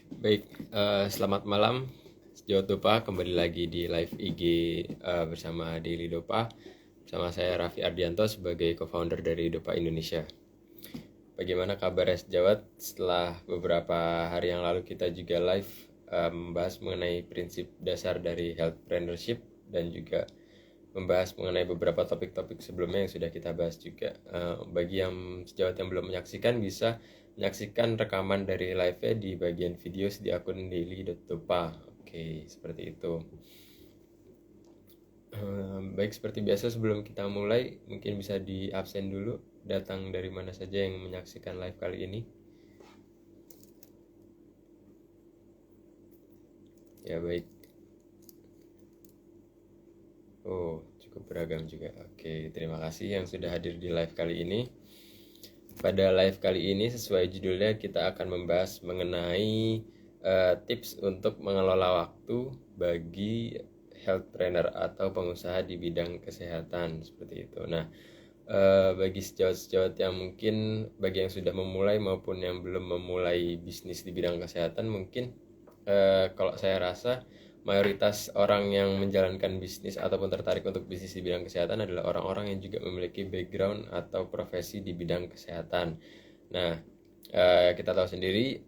Baik, selamat malam sejawat Dopa, kembali lagi di live IG bersama Daily Dopa. Bersama saya Raffi Ardianto sebagai co-founder dari Dopa Indonesia. Bagaimana kabar sejawat? Setelah beberapa hari yang lalu kita juga live membahas mengenai prinsip dasar dari healthpreneurship dan juga membahas mengenai beberapa topik-topik sebelumnya yang sudah kita bahas juga. Bagi yang sejawat yang belum menyaksikan, bisa menyaksikan rekaman dari live-nya di bagian video di akun daily.dopa. Oke, seperti itu. Baik, seperti biasa sebelum kita mulai, mungkin bisa di absen dulu datang dari mana saja yang menyaksikan live kali ini. Ya baik. Oh, cukup beragam juga. Oke, terima kasih yang sudah hadir di live kali ini. Pada live kali ini sesuai judulnya kita akan membahas mengenai tips untuk mengelola waktu bagi health trainer atau pengusaha di bidang kesehatan seperti itu. Nah, bagi sejawat-sejawat yang mungkin bagi yang sudah memulai maupun yang belum memulai bisnis di bidang kesehatan, mungkin kalau saya rasa mayoritas orang yang menjalankan bisnis ataupun tertarik untuk bisnis di bidang kesehatan adalah orang-orang yang juga memiliki background atau profesi di bidang kesehatan. Nah, kita tahu sendiri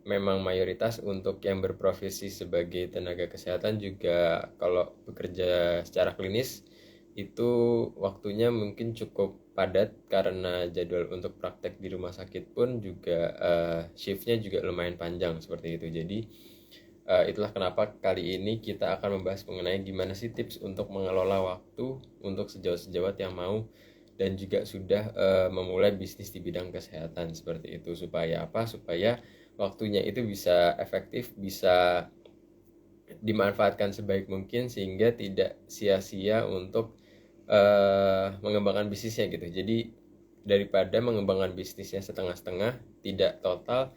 memang mayoritas untuk yang berprofesi sebagai tenaga kesehatan juga kalau bekerja secara klinis itu waktunya mungkin cukup padat karena jadwal untuk praktek di rumah sakit pun juga shiftnya juga lumayan panjang seperti itu. Jadi itulah kenapa kali ini kita akan membahas mengenai gimana sih tips untuk mengelola waktu untuk sejawat-sejawat yang mau dan juga sudah memulai bisnis di bidang kesehatan seperti itu. Supaya apa? Supaya waktunya itu bisa efektif, bisa dimanfaatkan sebaik mungkin sehingga tidak sia-sia untuk mengembangkan bisnisnya gitu. Jadi daripada mengembangkan bisnisnya setengah-setengah, tidak total,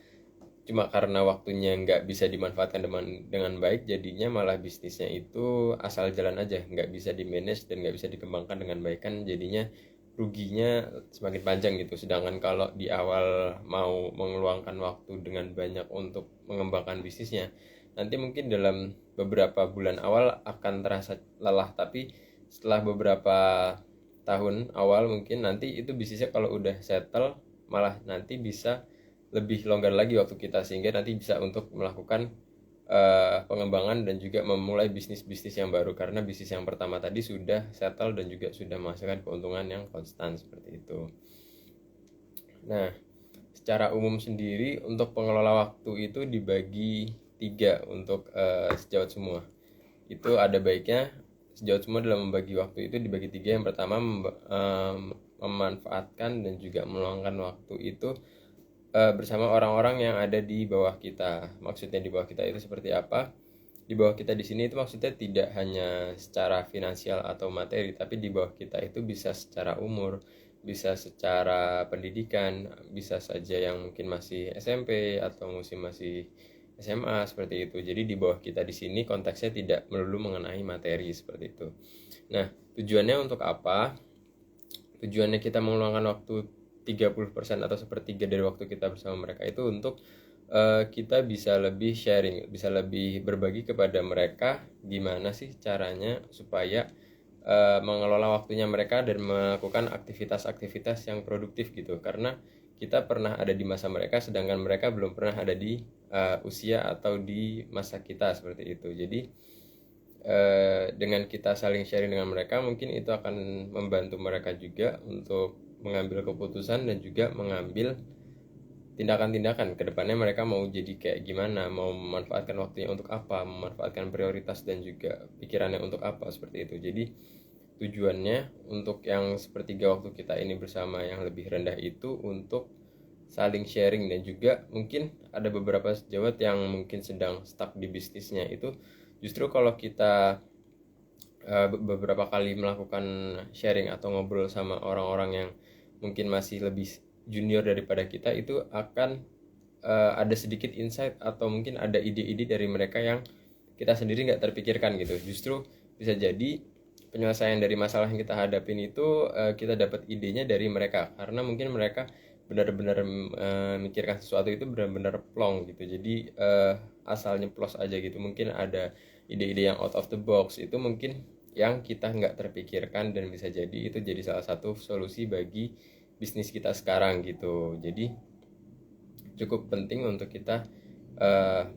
cuma karena waktunya nggak bisa dimanfaatkan dengan baik, jadinya malah bisnisnya itu asal jalan aja, nggak bisa di manage dan nggak bisa dikembangkan dengan baik, kan jadinya ruginya semakin panjang gitu. Sedangkan kalau di awal mau mengeluangkan waktu dengan banyak untuk mengembangkan bisnisnya, nanti mungkin dalam beberapa bulan awal akan terasa lelah, tapi setelah beberapa tahun awal mungkin nanti itu bisnisnya kalau udah settle malah nanti bisa lebih longgar lagi waktu kita sehingga nanti bisa untuk melakukan pengembangan dan juga memulai bisnis-bisnis yang baru karena bisnis yang pertama tadi sudah settle dan juga sudah menghasilkan keuntungan yang konstan seperti itu. Nah, secara umum sendiri untuk pengelola waktu itu dibagi tiga untuk sejawat semua. Itu ada baiknya sejawat semua dalam membagi waktu itu dibagi tiga. Yang pertama memanfaatkan dan juga meluangkan waktu itu bersama orang-orang yang ada di bawah kita. Maksudnya di bawah kita itu seperti apa? Di bawah kita di sini itu maksudnya tidak hanya secara finansial atau materi, tapi di bawah kita itu bisa secara umur, bisa secara pendidikan, bisa saja yang mungkin masih SMP atau masih SMA seperti itu. Jadi di bawah kita di sini konteksnya tidak melulu mengenai materi seperti itu. Nah, tujuannya untuk apa? Tujuannya kita meluangkan waktu 30% atau sepertiga dari waktu kita bersama mereka itu untuk kita bisa lebih sharing, bisa lebih berbagi kepada mereka gimana sih caranya supaya mengelola waktunya mereka dan melakukan aktivitas-aktivitas yang produktif gitu. Karena kita pernah ada di masa mereka sedangkan mereka belum pernah ada di usia atau di masa kita seperti itu. Jadi dengan kita saling sharing dengan mereka mungkin itu akan membantu mereka juga untuk mengambil keputusan dan juga mengambil tindakan-tindakan ke depannya mereka mau jadi kayak gimana, mau memanfaatkan waktunya untuk apa, memanfaatkan prioritas dan juga pikirannya untuk apa seperti itu. Jadi tujuannya untuk yang sepertiga waktu kita ini bersama yang lebih rendah itu untuk saling sharing dan juga mungkin ada beberapa sejawat yang mungkin sedang stuck di bisnisnya itu justru kalau kita beberapa kali melakukan sharing atau ngobrol sama orang-orang yang mungkin masih lebih junior daripada kita itu akan ada sedikit insight atau mungkin ada ide-ide dari mereka yang kita sendiri nggak terpikirkan gitu. Justru bisa jadi penyelesaian dari masalah yang kita hadapin itu kita dapat idenya dari mereka karena mungkin mereka benar-benar mikirkan sesuatu itu benar-benar plong gitu. Jadi asal nyeplos aja gitu. Mungkin ada ide-ide yang out of the box, itu mungkin yang kita nggak terpikirkan, dan bisa jadi itu jadi salah satu solusi bagi bisnis kita sekarang gitu. Jadi cukup penting untuk kita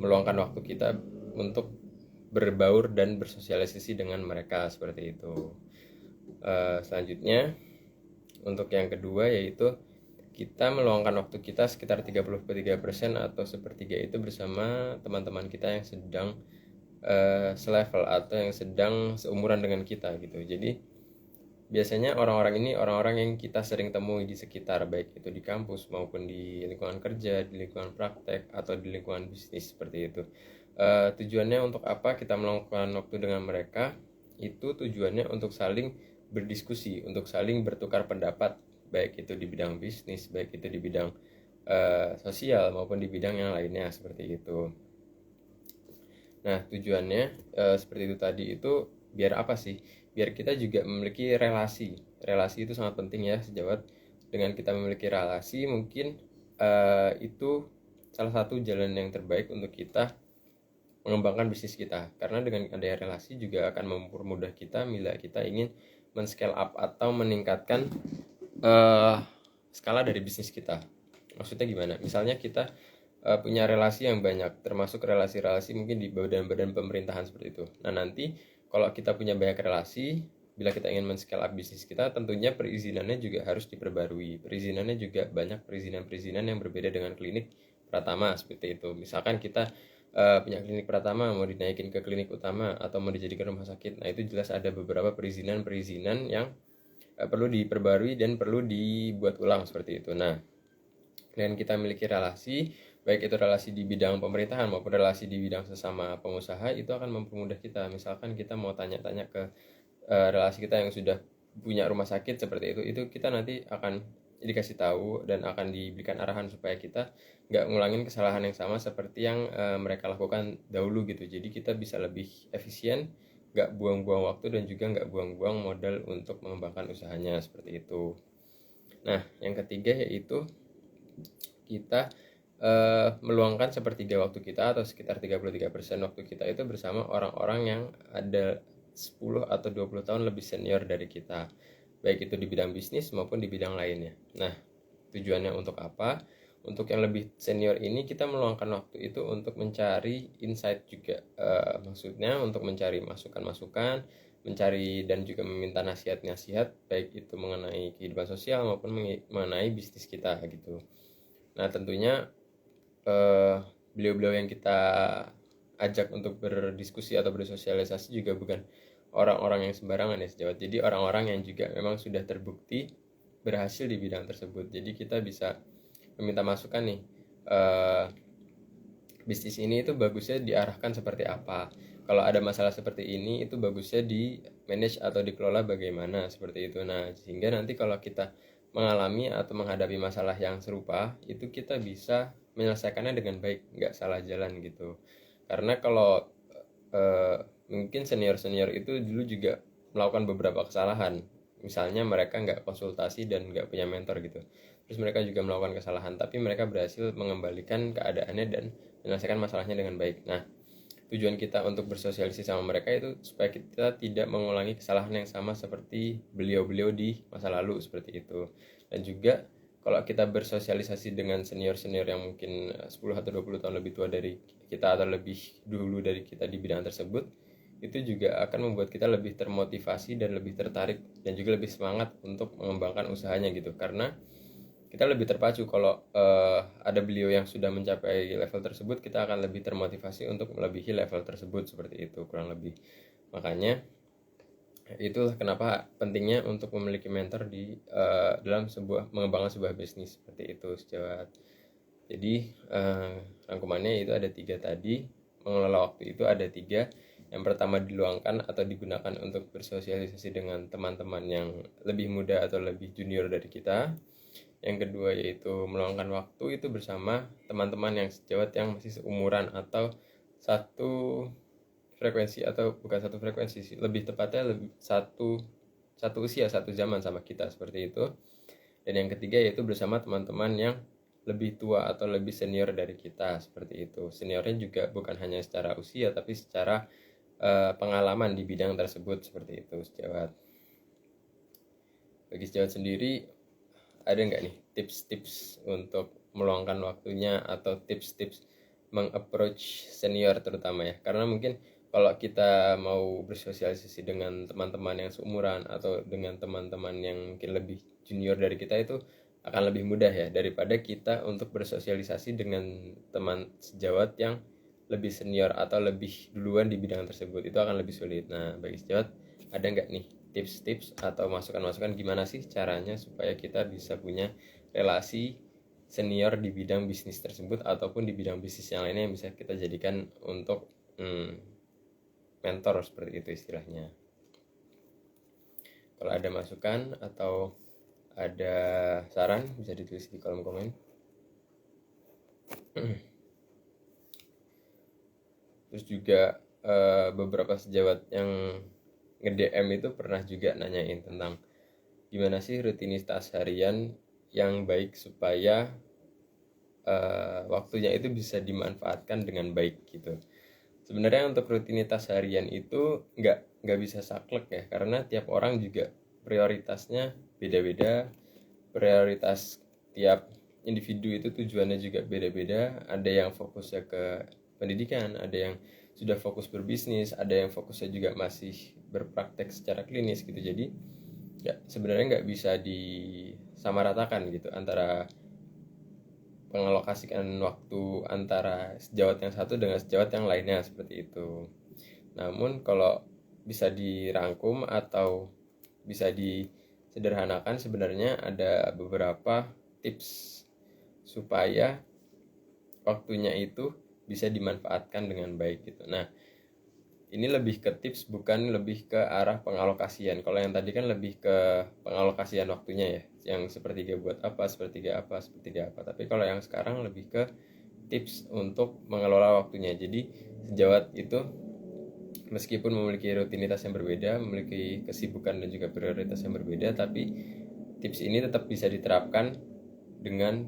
meluangkan waktu kita untuk berbaur dan bersosialisasi dengan mereka seperti itu. Selanjutnya untuk yang kedua yaitu kita meluangkan waktu kita sekitar 33% atau sepertiga itu bersama teman-teman kita yang sedang selevel atau yang sedang seumuran dengan kita gitu. Jadi biasanya orang-orang ini orang-orang yang kita sering temui di sekitar, baik itu di kampus maupun di lingkungan kerja, di lingkungan praktek, atau di lingkungan bisnis seperti itu. Tujuannya untuk apa kita meluangkan waktu dengan mereka? Itu tujuannya untuk saling berdiskusi, untuk saling bertukar pendapat, baik itu di bidang bisnis, baik itu di bidang sosial maupun di bidang yang lainnya seperti itu. Nah, tujuannya seperti itu tadi, itu biar apa sih? Biar kita juga memiliki relasi. Relasi itu sangat penting ya, sejawat. Dengan kita memiliki relasi, mungkin itu salah satu jalan yang terbaik untuk kita mengembangkan bisnis kita. Karena dengan adanya relasi juga akan mempermudah kita bila kita ingin men-scale up atau meningkatkan skala dari bisnis kita. Maksudnya gimana? Misalnya kita punya relasi yang banyak, termasuk relasi-relasi mungkin di badan-badan pemerintahan seperti itu. Nah, nanti kalau kita punya banyak relasi, bila kita ingin men-scale up bisnis kita, tentunya perizinannya juga harus diperbarui. Perizinannya juga banyak perizinan-perizinan yang berbeda dengan klinik Pratama seperti itu. Misalkan kita punya klinik Pratama mau dinaikin ke klinik utama atau mau dijadikan rumah sakit. Nah, itu jelas ada beberapa perizinan-perizinan yang perlu diperbarui dan perlu dibuat ulang seperti itu. Nah, dengan kita memiliki relasi, baik itu relasi di bidang pemerintahan maupun relasi di bidang sesama pengusaha, itu akan mempermudah kita. Misalkan kita mau tanya-tanya ke relasi kita yang sudah punya rumah sakit seperti itu kita nanti akan dikasih tahu dan akan diberikan arahan supaya kita nggak ngulangin kesalahan yang sama seperti yang mereka lakukan dahulu gitu. Jadi kita bisa lebih efisien, nggak buang-buang waktu, dan juga nggak buang-buang modal untuk mengembangkan usahanya seperti itu. Nah, yang ketiga yaitu kita meluangkan sepertiga waktu kita atau sekitar 33% waktu kita itu bersama orang-orang yang ada 10 atau 20 tahun lebih senior dari kita, baik itu di bidang bisnis maupun di bidang lainnya. Nah, tujuannya untuk apa? Untuk yang lebih senior ini kita meluangkan waktu itu untuk mencari insight juga, maksudnya untuk mencari masukan-masukan, mencari dan juga meminta nasihat-nasihat, baik itu mengenai kehidupan sosial maupun mengenai bisnis kita gitu. Nah, tentunya beliau-beliau yang kita ajak untuk berdiskusi atau bersosialisasi juga bukan orang-orang yang sembarangan ya sejawat. Jadi orang-orang yang juga memang sudah terbukti berhasil di bidang tersebut. Jadi kita bisa meminta masukan nih, bisnis ini itu bagusnya diarahkan seperti apa. Kalau ada masalah seperti ini itu bagusnya di manage atau dikelola bagaimana seperti itu. Nah, sehingga nanti kalau kita mengalami atau menghadapi masalah yang serupa, itu kita bisa menyelesaikannya dengan baik, nggak salah jalan gitu. Karena kalau mungkin senior-senior itu dulu juga melakukan beberapa kesalahan. Misalnya mereka nggak konsultasi dan nggak punya mentor gitu. Terus mereka juga melakukan kesalahan, tapi mereka berhasil mengembalikan keadaannya dan menyelesaikan masalahnya dengan baik. Nah, tujuan kita untuk bersosialisasi sama mereka itu supaya kita tidak mengulangi kesalahan yang sama seperti beliau-beliau di masa lalu seperti itu. Dan juga kalau kita bersosialisasi dengan senior-senior yang mungkin 10 atau 20 tahun lebih tua dari kita atau lebih dulu dari kita di bidang tersebut, itu juga akan membuat kita lebih termotivasi dan lebih tertarik dan juga lebih semangat untuk mengembangkan usahanya gitu. Karena kita lebih terpacu kalau ada beliau yang sudah mencapai level tersebut, kita akan lebih termotivasi untuk melebihi level tersebut seperti itu kurang lebih. Makanya itulah kenapa pentingnya untuk memiliki mentor di dalam sebuah mengembangkan sebuah bisnis seperti itu sejawat. Jadi rangkumannya itu ada 3 tadi. Mengelola waktu itu ada 3. Yang pertama diluangkan atau digunakan untuk bersosialisasi dengan teman-teman yang lebih muda atau lebih junior dari kita. Yang kedua yaitu meluangkan waktu itu bersama teman-teman yang sejawat yang masih seumuran atau satu frekuensi, atau bukan satu frekuensi sih, lebih tepatnya satu usia, satu zaman sama kita seperti itu. Dan yang ketiga yaitu bersama teman-teman yang lebih tua atau lebih senior dari kita, seperti itu. Seniornya juga bukan hanya secara usia tapi secara pengalaman di bidang tersebut, seperti itu sejawat. Bagi sejawat sendiri, ada nggak nih tips-tips untuk meluangkan waktunya atau tips-tips meng-approach senior terutama ya? Karena mungkin kalau kita mau bersosialisasi dengan teman-teman yang seumuran atau dengan teman-teman yang mungkin lebih junior dari kita, itu akan lebih mudah ya daripada kita untuk bersosialisasi dengan teman sejawat yang lebih senior atau lebih duluan di bidang tersebut. Itu akan lebih sulit. Nah, bagi sejawat, ada nggak nih tips-tips atau masukan-masukan gimana sih caranya supaya kita bisa punya relasi senior di bidang bisnis tersebut ataupun di bidang bisnis yang lainnya yang bisa kita jadikan untuk mentor, seperti itu istilahnya. Kalau ada masukan atau ada saran bisa ditulis di kolom komen. Terus juga beberapa sejawat yang nge-DM itu pernah juga nanyain tentang gimana sih rutinitas harian yang baik supaya waktunya itu bisa dimanfaatkan dengan baik gitu. Sebenarnya untuk rutinitas harian itu nggak bisa saklek ya, karena tiap orang juga prioritasnya beda-beda. Prioritas tiap individu itu tujuannya juga beda-beda. Ada yang fokusnya ke pendidikan, ada yang sudah fokus berbisnis, ada yang fokusnya juga masih berpraktek secara klinis gitu. Jadi ya sebenarnya nggak bisa disamaratakan gitu antara mengalokasikan waktu antara sejawat yang satu dengan sejawat yang lainnya, seperti itu. Namun kalau bisa dirangkum atau bisa disederhanakan, sebenarnya ada beberapa tips supaya waktunya itu bisa dimanfaatkan dengan baik gitu. Nah, ini lebih ke tips, bukan lebih ke arah pengalokasian. Kalau yang tadi kan lebih ke pengalokasian waktunya ya, yang sepertiga buat apa, sepertiga apa, sepertiga apa. Tapi kalau yang sekarang lebih ke tips untuk mengelola waktunya. Jadi sejawat itu meskipun memiliki rutinitas yang berbeda, memiliki kesibukan dan juga prioritas yang berbeda, tapi tips ini tetap bisa diterapkan dengan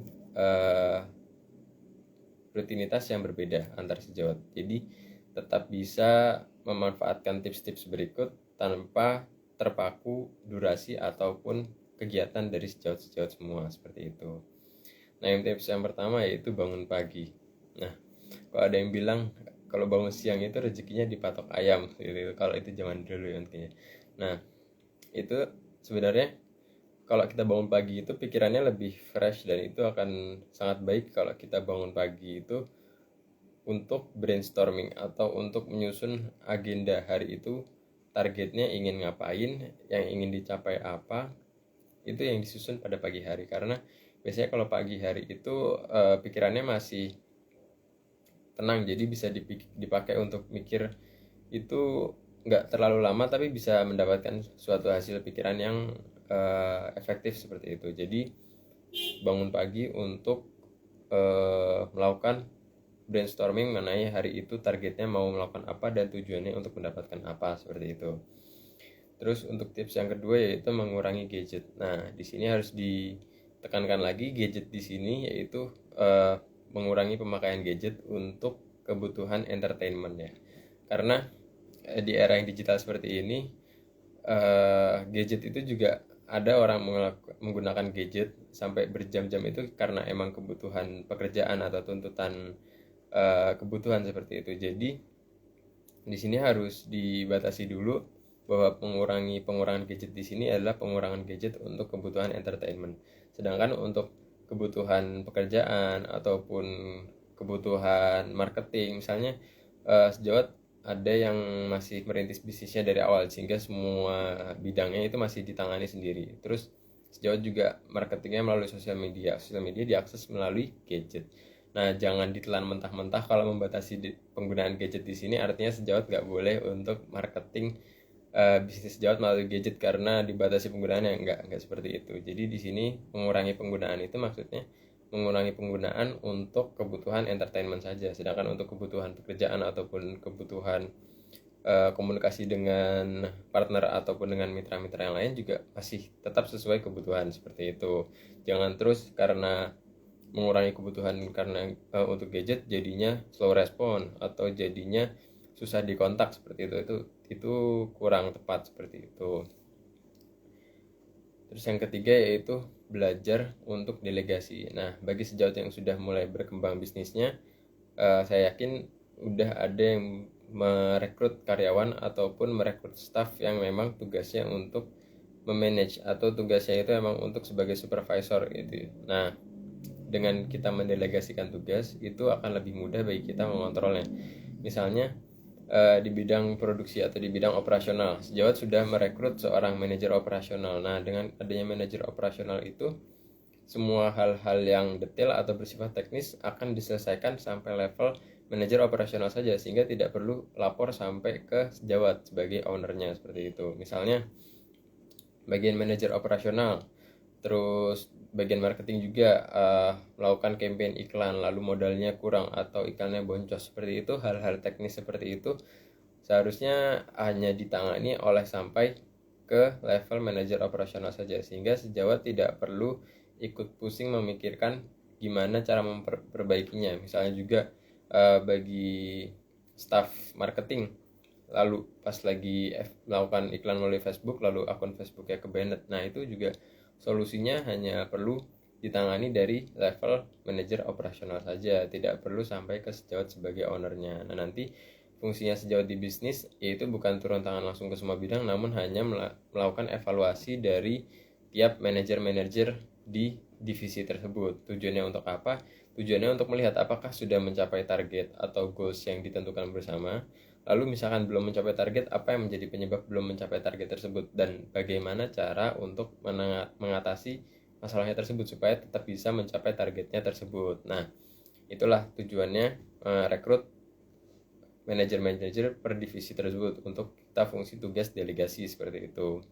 rutinitas yang berbeda antar sejawat. Jadi tetap bisa memanfaatkan tips-tips berikut tanpa terpaku durasi ataupun kegiatan dari sejawat-sejawat semua, seperti itu. Nah, yang tips yang pertama yaitu bangun pagi. Nah, kalau ada yang bilang kalau bangun siang itu rezekinya dipatok ayam gitu, kalau itu zaman dulu ya intinya. Nah, itu sebenarnya kalau kita bangun pagi itu pikirannya lebih fresh, dan itu akan sangat baik kalau kita bangun pagi itu untuk brainstorming atau untuk menyusun agenda hari itu, targetnya ingin ngapain, yang ingin dicapai apa, itu yang disusun pada pagi hari. Karena biasanya kalau pagi hari itu pikirannya masih tenang, jadi bisa dipakai untuk mikir itu nggak terlalu lama, tapi bisa mendapatkan suatu hasil pikiran yang efektif, seperti itu. Jadi bangun pagi untuk melakukan brainstorming mengenai hari itu targetnya mau melakukan apa dan tujuannya untuk mendapatkan apa, seperti itu. Terus untuk tips yang kedua yaitu mengurangi gadget. Nah, di sini harus ditekankan lagi gadget di sini yaitu mengurangi pemakaian gadget untuk kebutuhan entertainment ya. Karena di era yang digital seperti ini, gadget itu juga ada orang menggunakan gadget sampai berjam-jam itu karena emang kebutuhan pekerjaan atau tuntutan kebutuhan, seperti itu. Jadi di sini harus dibatasi dulu bahwa pengurangan gadget di sini adalah pengurangan gadget untuk kebutuhan entertainment. Sedangkan untuk kebutuhan pekerjaan ataupun kebutuhan marketing, misalnya sejawat ada yang masih merintis bisnisnya dari awal sehingga semua bidangnya itu masih ditangani sendiri. Terus sejawat juga marketingnya melalui sosial media diakses melalui gadget. Nah, jangan ditelan mentah-mentah kalau membatasi penggunaan gadget di sini, artinya sejawat nggak boleh untuk marketing bisnis sejawat melalui gadget karena dibatasi penggunaannya. Nggak seperti itu. Jadi di sini mengurangi penggunaan itu maksudnya mengurangi penggunaan untuk kebutuhan entertainment saja, sedangkan untuk kebutuhan pekerjaan ataupun kebutuhan komunikasi dengan partner ataupun dengan mitra-mitra yang lain juga masih tetap sesuai kebutuhan seperti itu. Jangan terus karena mengurangi kebutuhan karena untuk gadget jadinya slow respon atau jadinya susah dikontak seperti itu kurang tepat seperti itu. Terus yang ketiga yaitu belajar untuk delegasi. Nah, bagi sejawat yang sudah mulai berkembang bisnisnya, saya yakin udah ada yang merekrut karyawan ataupun merekrut staff yang memang tugasnya untuk memanage atau tugasnya itu memang untuk sebagai supervisor gitu. Nah, dengan kita mendelegasikan tugas itu akan lebih mudah bagi kita mengontrolnya. Misalnya di bidang produksi atau di bidang operasional, sejawat sudah merekrut seorang manajer operasional. Nah, dengan adanya manajer operasional itu semua hal-hal yang detail atau bersifat teknis akan diselesaikan sampai level manajer operasional saja, sehingga tidak perlu lapor sampai ke sejawat sebagai ownernya seperti itu. Misalnya bagian manajer operasional, terus bagian marketing juga melakukan campaign iklan lalu modalnya kurang atau iklannya boncos seperti itu, hal-hal teknis seperti itu seharusnya hanya ditangani oleh sampai ke level manajer operasional saja, sehingga sejawat tidak perlu ikut pusing memikirkan gimana cara memperbaikinya. Misalnya juga bagi staff marketing, lalu pas lagi melakukan iklan melalui Facebook lalu akun Facebooknya ke-banned. Nah, itu juga solusinya hanya perlu ditangani dari level manajer operasional saja, tidak perlu sampai ke sejawat sebagai ownernya. Nah, nanti fungsinya sejawat di bisnis yaitu bukan turun tangan langsung ke semua bidang, namun hanya melakukan evaluasi dari tiap manajer-manajer di divisi tersebut. Tujuannya untuk apa? Tujuannya untuk melihat apakah sudah mencapai target atau goals yang ditentukan bersama. Lalu misalkan belum mencapai target, apa yang menjadi penyebab belum mencapai target tersebut, dan bagaimana cara untuk mengatasi masalahnya tersebut supaya tetap bisa mencapai targetnya tersebut. Nah, itulah tujuannya rekrut manajer-manajer per divisi tersebut untuk kita fungsi tugas delegasi seperti itu.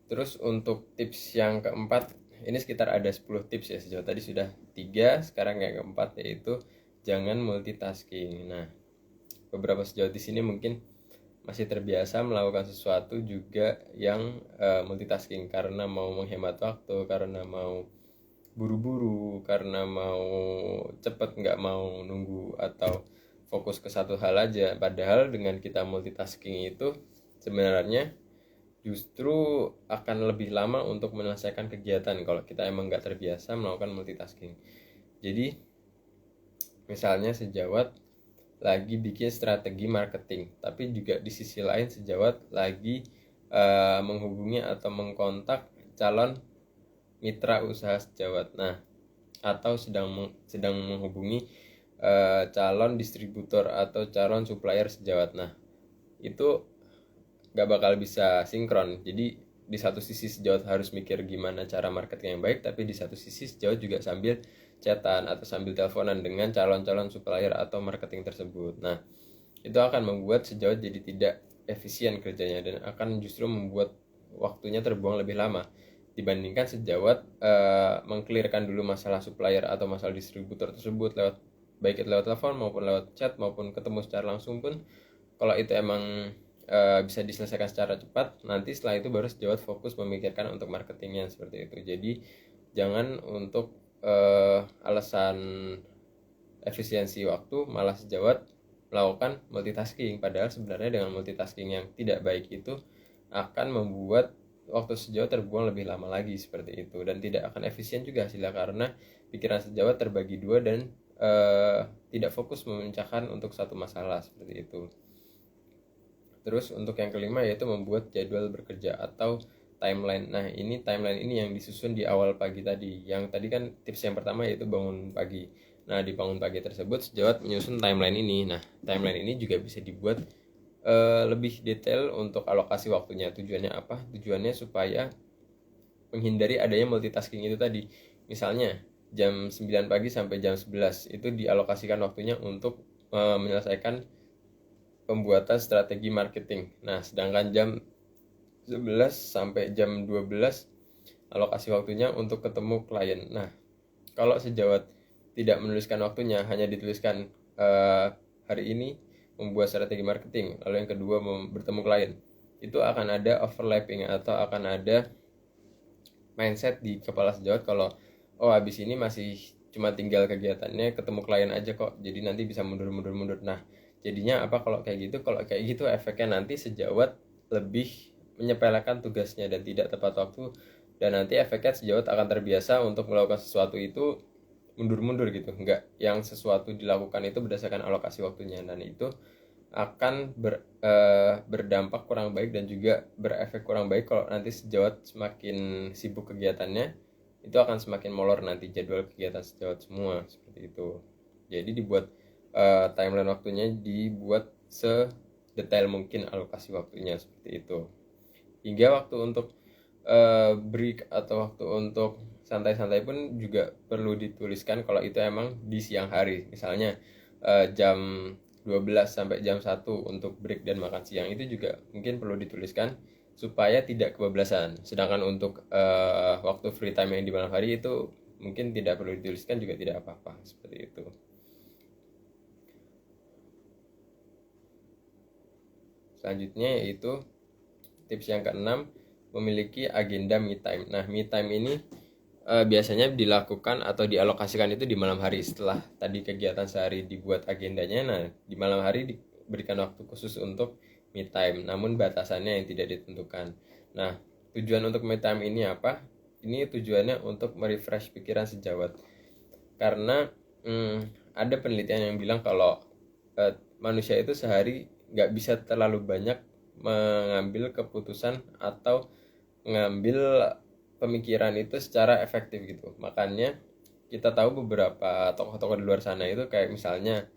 Terus untuk tips yang keempat, ini sekitar ada 10 tips ya, sejauh tadi sudah 3, sekarang yang keempat yaitu jangan multitasking. Nah, beberapa sejauh di sini mungkin masih terbiasa melakukan sesuatu juga yang multitasking karena mau menghemat waktu, karena mau buru-buru, karena mau cepet, nggak mau nunggu atau fokus ke satu hal aja. Padahal dengan kita multitasking itu sebenarnya justru akan lebih lama untuk menyelesaikan kegiatan kalau kita emang nggak terbiasa melakukan multitasking. Jadi misalnya sejawat lagi bikin strategi marketing, tapi juga di sisi lain sejawat lagi menghubungi atau mengkontak calon mitra usaha sejawat. Nah, atau sedang menghubungi calon distributor atau calon supplier sejawat. Nah, itu gak bakal bisa sinkron. Jadi di satu sisi sejawat harus mikir gimana cara marketing yang baik, tapi di satu sisi sejawat juga sambil chatan atau sambil teleponan dengan calon-calon supplier atau marketing tersebut. Nah, itu akan membuat sejawat jadi tidak efisien kerjanya dan akan justru membuat waktunya terbuang lebih lama dibandingkan sejawat mengclearkan dulu masalah supplier atau masalah distributor tersebut lewat baik itu lewat telepon maupun lewat chat maupun ketemu secara langsung pun. Kalau itu emang bisa diselesaikan secara cepat, nanti setelah itu baru sejawat fokus memikirkan untuk marketingnya seperti itu. Jadi jangan untuk alasan efisiensi waktu malah sejawat melakukan multitasking, padahal sebenarnya dengan multitasking yang tidak baik itu akan membuat waktu sejawat terbuang lebih lama lagi seperti itu, dan tidak akan efisien juga hasilnya karena pikiran sejawat terbagi dua dan tidak fokus memecahkan untuk satu masalah seperti itu. Terus untuk yang kelima yaitu membuat jadwal bekerja atau timeline. Nah, ini timeline ini yang disusun di awal pagi tadi. Yang tadi kan tips yang pertama yaitu bangun pagi. Nah, di bangun pagi tersebut sejawat menyusun timeline ini. Nah, timeline ini juga bisa dibuat lebih detail untuk alokasi waktunya. Tujuannya apa? Tujuannya supaya menghindari adanya multitasking itu tadi. Misalnya jam 9 pagi sampai jam 11 itu dialokasikan waktunya untuk menyelesaikan pembuatan strategi marketing. Nah, sedangkan jam 11 sampai jam 12 alokasi waktunya untuk ketemu klien. Nah, kalau sejawat tidak menuliskan waktunya, hanya dituliskan hari ini membuat strategi marketing, lalu yang kedua bertemu klien, itu akan ada overlapping atau akan ada mindset di kepala sejawat kalau habis ini masih cuma tinggal kegiatannya ketemu klien aja kok, jadi nanti bisa mundur. Nah jadinya apa kalau kayak gitu? Kalau kayak gitu efeknya nanti sejawat lebih menyepelekan tugasnya dan tidak tepat waktu, dan nanti efeknya sejawat akan terbiasa untuk melakukan sesuatu itu mundur gitu, enggak yang sesuatu dilakukan itu berdasarkan alokasi waktunya, dan itu akan berdampak kurang baik dan juga berefek kurang baik kalau nanti sejawat semakin sibuk kegiatannya, itu akan semakin molor nanti jadwal kegiatan sejawat semua seperti itu. Jadi dibuat timeline waktunya dibuat sedetail mungkin alokasi waktunya seperti itu, hingga waktu untuk break atau waktu untuk santai-santai pun juga perlu dituliskan kalau itu emang di siang hari, misalnya jam 12 sampai jam 1 untuk break dan makan siang, itu juga mungkin perlu dituliskan supaya tidak kebablasan. Sedangkan untuk waktu free time yang di malam hari itu mungkin tidak perlu dituliskan juga tidak apa-apa seperti itu. Selanjutnya yaitu tips yang keenam, memiliki agenda me time. Nah, me time ini biasanya dilakukan atau dialokasikan itu di malam hari setelah tadi kegiatan sehari dibuat agendanya. Nah, di malam hari diberikan waktu khusus untuk me time, namun batasannya yang tidak ditentukan. Nah, tujuan untuk me time ini apa? Ini tujuannya untuk merefresh pikiran sejawat. Karena ada penelitian yang bilang kalau manusia itu sehari nggak bisa terlalu banyak mengambil keputusan atau mengambil pemikiran itu secara efektif gitu. Makanya kita tahu beberapa tokoh-tokoh di luar sana itu kayak misalnya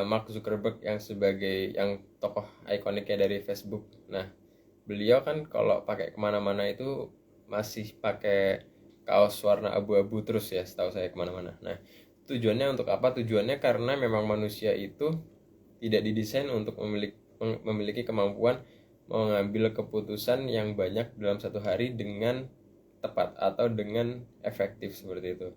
Mark Zuckerberg yang sebagai yang tokoh ikoniknya dari Facebook. Nah, beliau kan kalau pakai kemana-mana itu masih pakai kaos warna abu-abu terus ya, setahu saya kemana-mana. Nah, tujuannya untuk apa? Tujuannya karena memang manusia itu tidak didesain untuk memiliki kemampuan mengambil keputusan yang banyak dalam satu hari dengan tepat atau dengan efektif seperti itu.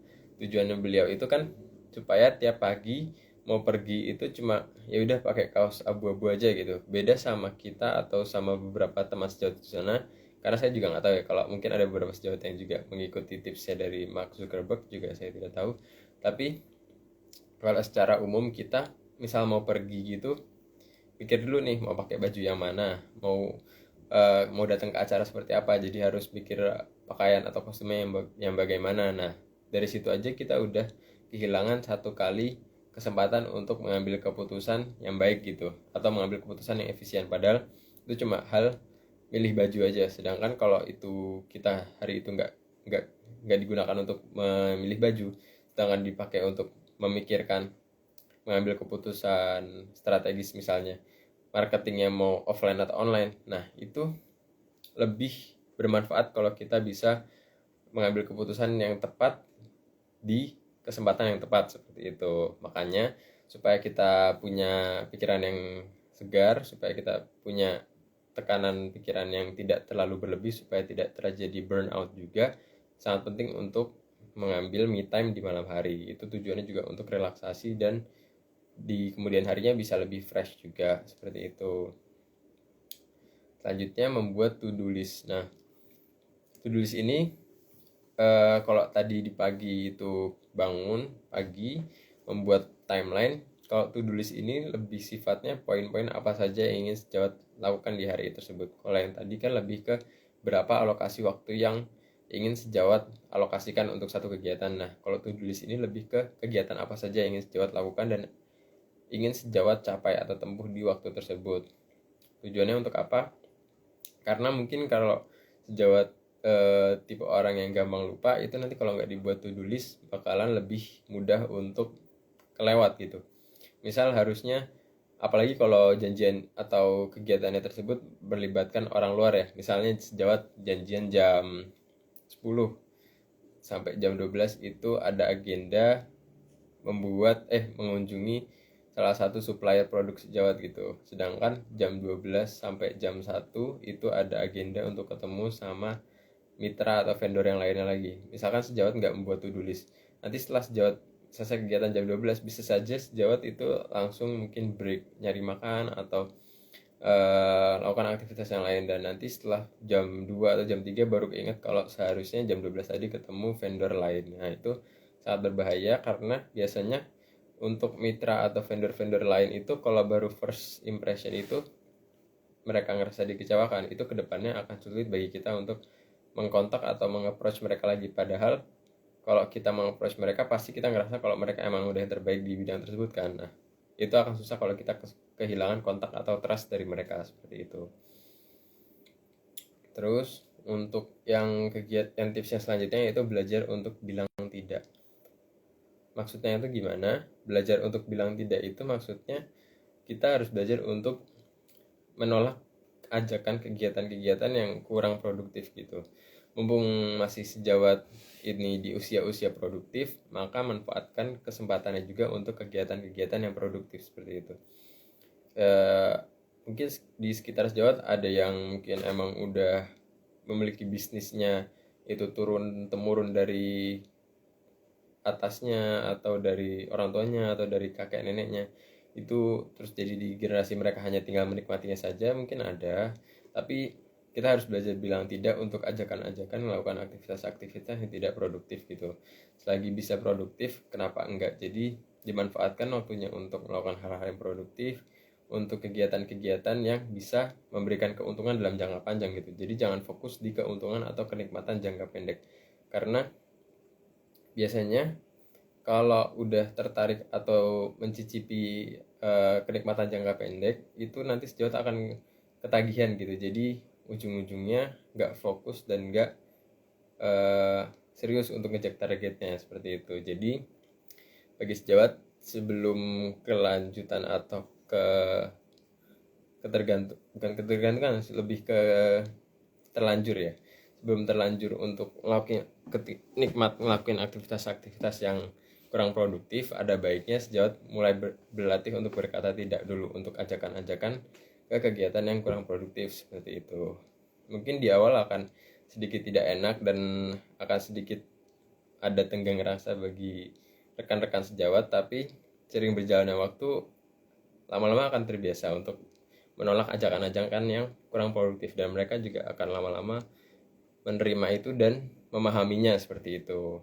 Tujuannya beliau itu kan supaya tiap pagi mau pergi itu cuma ya udah pakai kaos abu-abu aja gitu. Beda sama kita atau sama beberapa teman sejawat di sana, karena saya juga nggak tahu ya, kalau mungkin ada beberapa sejawat yang juga mengikuti tipsnya dari Mark Zuckerberg juga saya tidak tahu. Tapi kalau secara umum kita misal mau pergi gitu, pikir dulu nih mau pakai baju yang mana, mau datang ke acara seperti apa, jadi harus pikir pakaian atau kostumnya yang bagaimana. Nah, dari situ aja kita udah kehilangan satu kali kesempatan untuk mengambil keputusan yang baik gitu, atau mengambil keputusan yang efisien, padahal itu cuma hal milih baju aja. Sedangkan kalau itu kita hari itu nggak digunakan untuk memilih baju, sedangkan dipakai untuk memikirkan mengambil keputusan strategis, misalnya marketingnya mau offline atau online, nah itu lebih bermanfaat kalau kita bisa mengambil keputusan yang tepat di kesempatan yang tepat seperti itu. Makanya supaya kita punya pikiran yang segar, supaya kita punya tekanan pikiran yang tidak terlalu berlebih, supaya tidak terjadi burnout juga, sangat penting untuk mengambil me time di malam hari. Itu tujuannya juga untuk relaksasi dan di kemudian harinya bisa lebih fresh juga seperti itu. Selanjutnya membuat to-do list. Nah, to-do list ini kalau tadi di pagi itu bangun pagi membuat timeline, kalau to-do list ini lebih sifatnya poin-poin apa saja yang ingin sejawat lakukan di hari tersebut. Kalau yang tadi kan lebih ke berapa alokasi waktu yang ingin sejawat alokasikan untuk satu kegiatan. Nah, kalau to-do list ini lebih ke kegiatan apa saja yang ingin sejawat lakukan dan ingin sejawat capai atau tempuh di waktu tersebut. Tujuannya untuk apa? Karena mungkin kalau sejawat tipe orang yang gampang lupa, itu nanti kalau nggak dibuat to-do list bakalan lebih mudah untuk kelewat gitu. Misal harusnya, apalagi kalau janjian atau kegiatannya tersebut berlibatkan orang luar ya, misalnya sejawat janjian jam 10 sampai jam 12 itu ada agenda mengunjungi salah satu supplier produk sejawat gitu. Sedangkan jam 12 sampai jam 1 itu ada agenda untuk ketemu sama mitra atau vendor yang lainnya lagi. Misalkan sejawat nggak membuat to-do list, nanti setelah sejawat selesai kegiatan jam 12, bisa saja sejawat itu langsung mungkin break nyari makan atau lakukan aktivitas yang lain, dan nanti setelah jam 2 atau jam 3 baru keinget kalau seharusnya jam 12 tadi ketemu vendor lain. Nah itu sangat berbahaya, karena biasanya untuk mitra atau vendor-vendor lain itu kalau baru first impression itu mereka ngerasa dikecewakan, itu kedepannya akan sulit bagi kita untuk mengkontak atau meng-approach mereka lagi. Padahal kalau kita meng-approach mereka pasti kita ngerasa kalau mereka emang udah yang terbaik di bidang tersebut kan. Nah itu akan susah kalau kita kehilangan kontak atau trust dari mereka, seperti itu. Terus untuk yang kegiatan tipsnya selanjutnya yaitu belajar untuk bilang tidak. Maksudnya itu gimana? Belajar untuk bilang tidak itu maksudnya kita harus belajar untuk menolak ajakan kegiatan-kegiatan yang kurang produktif gitu. Mumpung masih sejawat ini di usia-usia produktif, maka manfaatkan kesempatannya juga untuk kegiatan-kegiatan yang produktif, seperti itu. Mungkin di sekitar sejawat ada yang mungkin emang udah memiliki bisnisnya itu turun temurun dari atasnya atau dari orang tuanya atau dari kakek neneknya, itu terus jadi di generasi mereka hanya tinggal menikmatinya saja, mungkin ada. Tapi kita harus belajar bilang tidak untuk ajakan-ajakan melakukan aktivitas-aktivitas yang tidak produktif gitu. Selagi bisa produktif, kenapa enggak? Jadi dimanfaatkan waktunya untuk melakukan hal-hal yang produktif, untuk kegiatan-kegiatan yang bisa memberikan keuntungan dalam jangka panjang gitu. Jadi jangan fokus di keuntungan atau kenikmatan jangka pendek, karena biasanya kalau udah tertarik atau mencicipi kenikmatan jangka pendek itu nanti sejauh akan ketagihan gitu. Jadi ujung-ujungnya nggak fokus dan nggak serius untuk ngejar targetnya, seperti itu. Jadi bagi sejawat, sebelum kelanjutan atau bukan ketergantungan, lebih ke terlanjur ya, sebelum terlanjur untuk ngelakuin aktivitas-aktivitas yang kurang produktif, ada baiknya sejawat mulai berlatih untuk berkata tidak dulu untuk ajakan-ajakan ke kegiatan yang kurang produktif, seperti itu. Mungkin di awal akan sedikit tidak enak dan akan sedikit ada tenggang rasa bagi rekan-rekan sejawat, tapi sering berjalannya waktu, lama-lama akan terbiasa untuk menolak ajakan-ajakan yang kurang produktif, dan mereka juga akan lama-lama menerima itu dan memahaminya, seperti itu.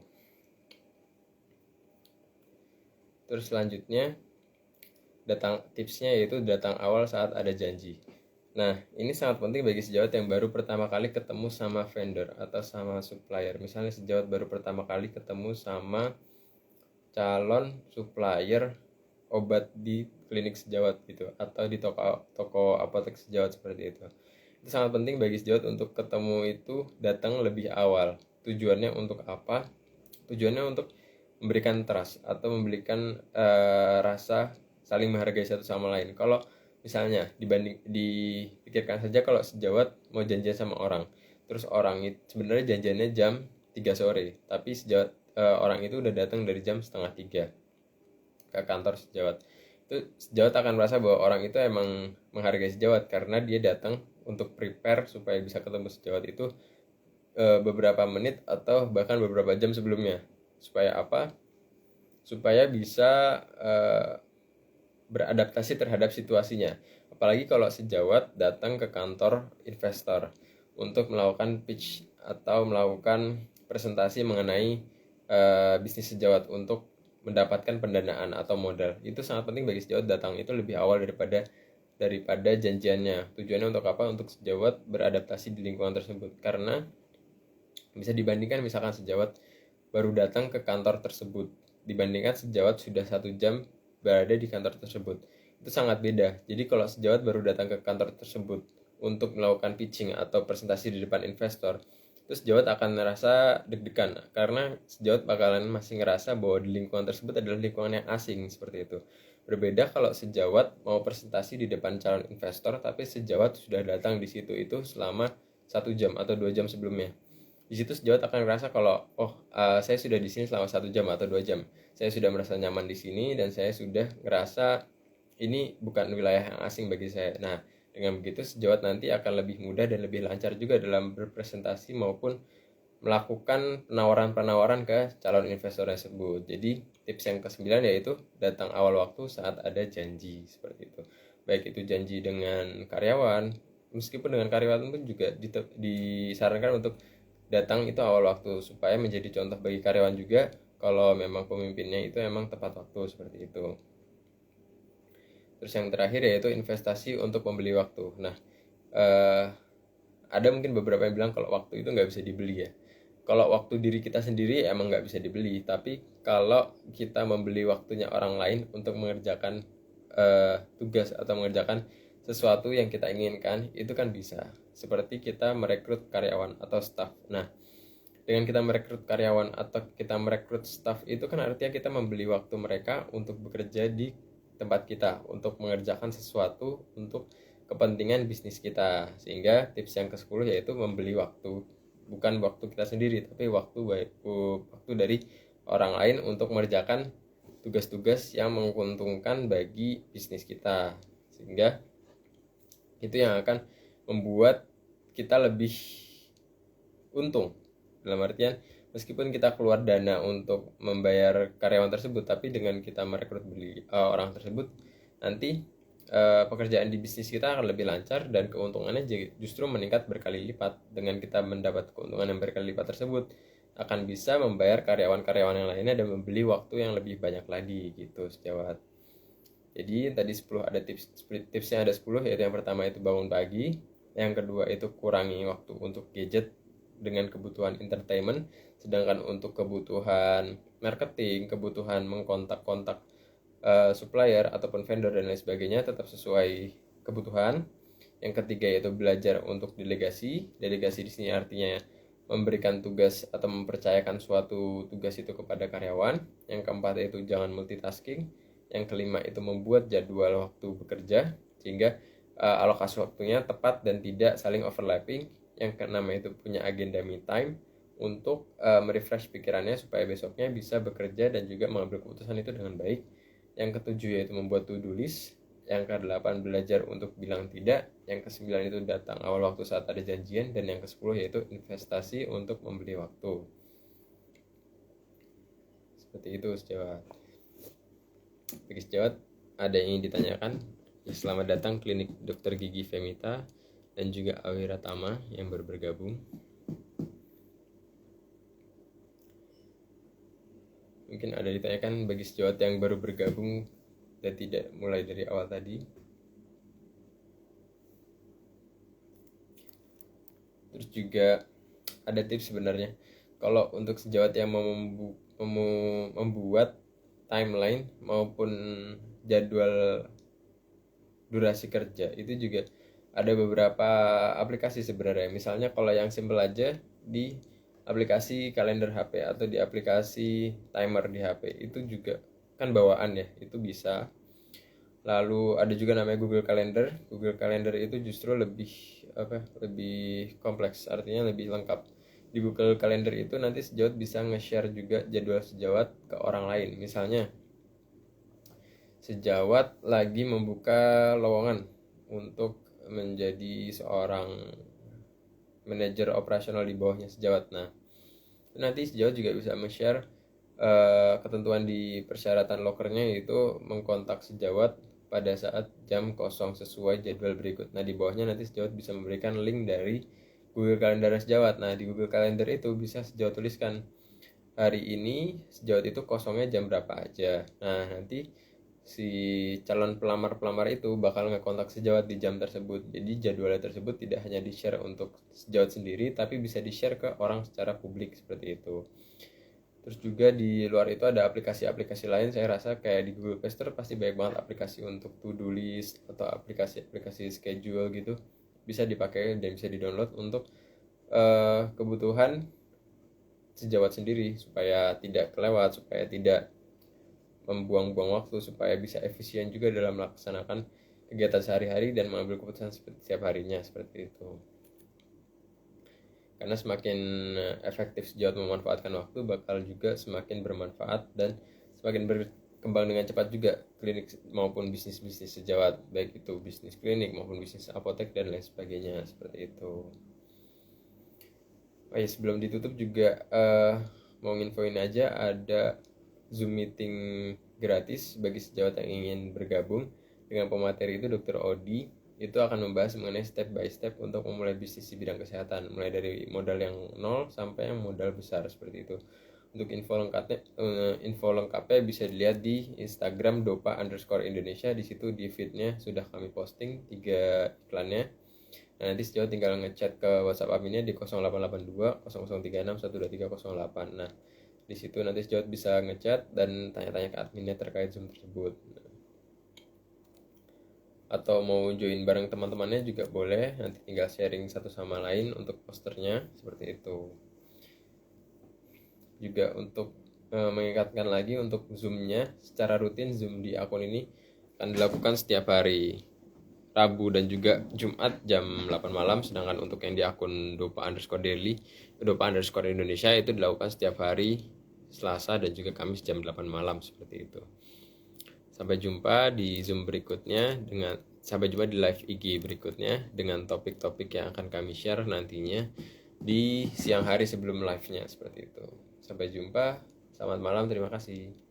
Terus selanjutnya tipsnya yaitu datang awal saat ada janji. Nah ini sangat penting bagi sejawat yang baru pertama kali ketemu sama vendor atau sama supplier. Misalnya sejawat baru pertama kali ketemu sama calon supplier obat di klinik sejawat gitu, atau di toko apotek sejawat, seperti itu. Itu sangat penting bagi sejawat untuk ketemu itu datang lebih awal. Tujuannya untuk apa? Tujuannya untuk memberikan trust atau memberikan rasa saling menghargai satu sama lain. Kalau misalnya dipikirkan saja kalau sejawat mau janjian sama orang, terus orang itu sebenarnya janjiannya jam 3 sore, tapi sejawat orang itu udah datang dari jam setengah 3 ke kantor sejawat. Itu sejawat akan merasa bahwa orang itu emang menghargai sejawat, karena dia datang untuk prepare supaya bisa ketemu sejawat itu beberapa menit atau bahkan beberapa jam sebelumnya. Supaya apa? Supaya bisa beradaptasi terhadap situasinya. Apalagi kalau sejawat datang ke kantor investor untuk melakukan pitch atau melakukan presentasi mengenai bisnis sejawat untuk mendapatkan pendanaan atau modal. Itu sangat penting bagi sejawat datang itu lebih awal daripada janjiannya. Tujuannya untuk apa? Untuk sejawat beradaptasi di lingkungan tersebut. Karena bisa dibandingkan misalkan sejawat baru datang ke kantor tersebut dibandingkan sejawat sudah 1 jam berada di kantor tersebut, itu sangat beda. Jadi kalau sejawat baru datang ke kantor tersebut untuk melakukan pitching atau presentasi di depan investor, terus sejawat akan merasa deg-degan karena sejawat bakalan masih ngerasa bahwa di lingkungan tersebut adalah lingkungan yang asing, seperti itu. Berbeda kalau sejawat mau presentasi di depan calon investor tapi sejawat sudah datang di situ itu selama 1 jam atau 2 jam sebelumnya. Di situ sejawat akan merasa kalau saya sudah di sini selama 1 jam atau 2 jam, saya sudah merasa nyaman di sini dan saya sudah ngerasa ini bukan wilayah yang asing bagi saya. Nah dengan begitu sejawat nanti akan lebih mudah dan lebih lancar juga dalam berpresentasi maupun melakukan penawaran-penawaran ke calon investor tersebut. Jadi tips yang ke-9 yaitu datang awal waktu saat ada janji, seperti itu. Baik itu janji dengan karyawan, meskipun dengan karyawan pun juga disarankan untuk datang itu awal waktu supaya menjadi contoh bagi karyawan juga kalau memang pemimpinnya itu memang tepat waktu, seperti itu. Terus yang terakhir yaitu investasi untuk membeli waktu. Nah, ada mungkin beberapa yang bilang kalau waktu itu nggak bisa dibeli ya. Kalau waktu diri kita sendiri emang nggak bisa dibeli, tapi kalau kita membeli waktunya orang lain untuk mengerjakan tugas atau mengerjakan sesuatu yang kita inginkan, itu kan bisa. Seperti kita merekrut karyawan atau staff. Nah, dengan kita merekrut karyawan atau kita merekrut staff, itu kan artinya kita membeli waktu mereka untuk bekerja di tempat kita, untuk mengerjakan sesuatu untuk kepentingan bisnis kita. Sehingga tips yang ke-10 yaitu membeli waktu, bukan waktu kita sendiri, tapi waktu dari orang lain untuk mengerjakan tugas-tugas yang menguntungkan bagi bisnis kita. Sehingga itu yang akan membuat kita lebih untung, dalam artian meskipun kita keluar dana untuk membayar karyawan tersebut, tapi dengan kita merekrut orang tersebut, nanti pekerjaan di bisnis kita akan lebih lancar dan keuntungannya justru meningkat berkali lipat. Dengan kita mendapat keuntungan yang berkali lipat tersebut, akan bisa membayar karyawan-karyawan yang lainnya dan membeli waktu yang lebih banyak lagi gitu sejawat. Jadi tadi 10 ada tipsnya ada 10, yaitu yang pertama itu bangun pagi, yang kedua itu kurangi waktu untuk gadget dengan kebutuhan entertainment, sedangkan untuk kebutuhan marketing, kebutuhan mengkontak-kontak supplier ataupun vendor dan lain sebagainya tetap sesuai kebutuhan. Yang ketiga yaitu belajar untuk delegasi. Delegasi di sini artinya memberikan tugas atau mempercayakan suatu tugas itu kepada karyawan. Yang keempat yaitu jangan multitasking. Yang kelima itu membuat jadwal waktu bekerja sehingga alokasi waktunya tepat dan tidak saling overlapping. Yang keenam itu punya agenda me time untuk merefresh pikirannya supaya besoknya bisa bekerja dan juga mengambil keputusan itu dengan baik. Yang ketujuh yaitu membuat to-do list. Yang ke-8 belajar untuk bilang tidak. Yang ke-9 itu datang awal waktu saat ada janjian. Dan yang ke-10 yaitu investasi untuk membeli waktu. Seperti itu sejawat. Bagi sejawat ada yang ingin ditanyakan? Ya, selamat datang klinik Dr. Gigi Femita dan juga Awira Tama yang baru bergabung. Mungkin ada ditanyakan bagi sejawat yang baru bergabung dan tidak mulai dari awal tadi. Terus juga ada tips sebenarnya. Kalau untuk sejawat yang mau membuat timeline maupun jadwal durasi kerja, itu juga ada beberapa aplikasi sebenarnya. Misalnya kalau yang simple aja di aplikasi kalender HP atau di aplikasi timer di HP, itu juga kan bawaan ya, itu bisa. Lalu ada juga namanya Google Calendar. Google Calendar itu justru lebih kompleks, artinya lebih lengkap. Di Google Calendar itu nanti sejawat bisa nge-share juga jadwal sejawat ke orang lain. Misalnya sejawat lagi membuka lowongan untuk menjadi seorang manajer operasional di bawahnya sejawat. Nah, nanti sejawat juga bisa men-share ketentuan di persyaratan lokernya, yaitu mengkontak sejawat pada saat jam kosong sesuai jadwal berikut. Nah, di bawahnya nanti sejawat bisa memberikan link dari Google Calendar sejawat. Nah, di Google Calendar itu bisa sejawat tuliskan hari ini sejawat itu kosongnya jam berapa aja. Nah, nanti si calon pelamar itu bakal ngekontak sejawat di jam tersebut. Jadi jadwalnya tersebut tidak hanya di-share untuk sejawat sendiri, tapi bisa di-share ke orang secara publik, seperti itu. Terus juga di luar itu ada aplikasi-aplikasi lain, saya rasa kayak di Google Play Store pasti banyak banget aplikasi untuk to-do list atau aplikasi-aplikasi schedule gitu. Bisa dipakai dan bisa di-download untuk kebutuhan sejawat sendiri supaya tidak kelewat, supaya tidak membuang-buang waktu, supaya bisa efisien juga dalam melaksanakan kegiatan sehari-hari dan mengambil keputusan setiap harinya, seperti itu. Karena semakin efektif sejawat memanfaatkan waktu, bakal juga semakin bermanfaat dan semakin berkembang dengan cepat juga klinik maupun bisnis-bisnis sejawat, baik itu bisnis klinik maupun bisnis apotek dan lain sebagainya, seperti itu. Oh ya, sebelum ditutup juga mau nginfoin aja, ada Zoom meeting gratis bagi sejawat yang ingin bergabung dengan pemateri itu Dr. Odi. Itu akan membahas mengenai step by step untuk memulai bisnis di bidang kesehatan, mulai dari modal yang nol sampai yang modal besar seperti itu. Untuk info lengkapnya bisa dilihat di Instagram dopa_Indonesia. Di situ di feednya sudah kami posting 3 iklannya. Nah, nanti sejauh tinggal ngechat ke WhatsApp adminnya di 0882 0036 12308. Nah, di situ nanti sejauh bisa ngechat dan tanya-tanya ke adminnya terkait Zoom tersebut. Atau mau join bareng teman-temannya juga boleh, nanti tinggal sharing satu sama lain untuk posternya seperti itu. Juga untuk mengingatkan lagi untuk Zoom-nya, secara rutin Zoom di akun ini akan dilakukan setiap hari Rabu dan juga Jumat jam 8 malam, sedangkan untuk yang di akun dopa_Indonesia itu dilakukan setiap hari Selasa dan juga Kamis jam 8 malam seperti itu. Sampai jumpa di Zoom berikutnya sampai jumpa di live IG berikutnya dengan topik-topik yang akan kami share nantinya di siang hari sebelum live-nya seperti itu. Sampai jumpa, selamat malam, terima kasih.